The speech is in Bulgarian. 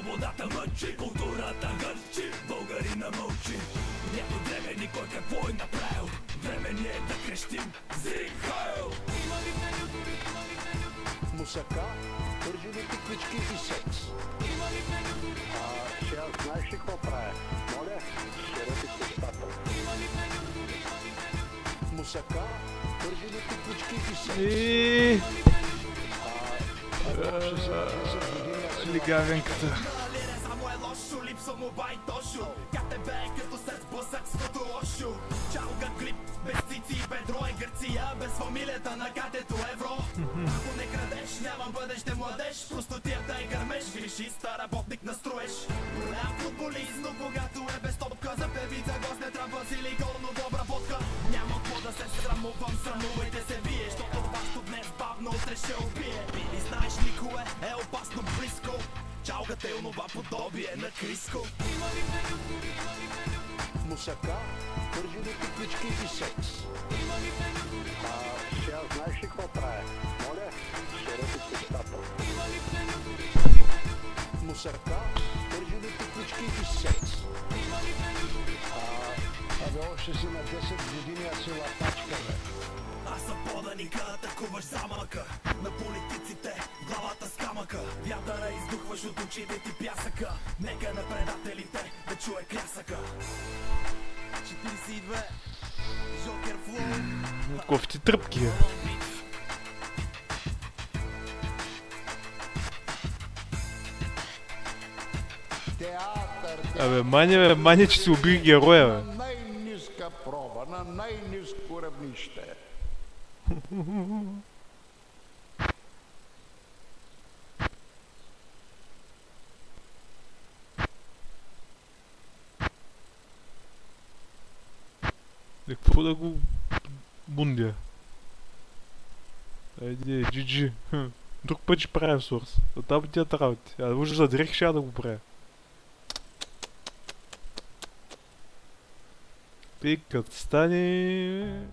Свободата мъчи, културата гърчи, българина мълчи. Няма време никой какво е направил. Време ни е да крещим Зиг-Хайл! Мусака, пържени тиквички и секс. Сега знаеш ли какво правя? Моля, шерати костата. Мусака, пържени тиквички и секс. Лигавенката. Липсва му байтошо. КТБ като се сблъсък с фотоошо. Чалга клип, без цици и бедро е Гърция. Без фамилията на катето евро. Ако не крадеш, няма бъдеще младеж. Простотията е гърмеш, вишиста, работник на строеж. Голям футболист, но когато е без топка. За певица гост не трябва силиконова обработка. Няма какво да се срамувам, срамувайте се вие. Щото вашето днес бавно утре ще убие. Или знаеш ли кое е опасно близко? Чалгата е онова подобие на Криско. Мусака, пържени тиквички и секс. Сега знаеш ли какво правя? Моля, шерати костата. Мусака, пържени тиквички и секс. Абе, още си на 10 години, а си лапачка, бе. Аз съм поданика, атакуваш замъка. На политиците главата с камъка. Вятъра издухваш от очите ти пясъка. Нека на предателите да чуе клясъка. 42 Жокер Флоу. Кофти тръпки. Абе, мани, че си убих героя, бе. На най-ниска проба, на най-ниско равнище. Какво да го бундя? Айде, GG. Друг път ще правя сорс. Оттам тия работи. А може за дрех ще да го правя. Пикът стане...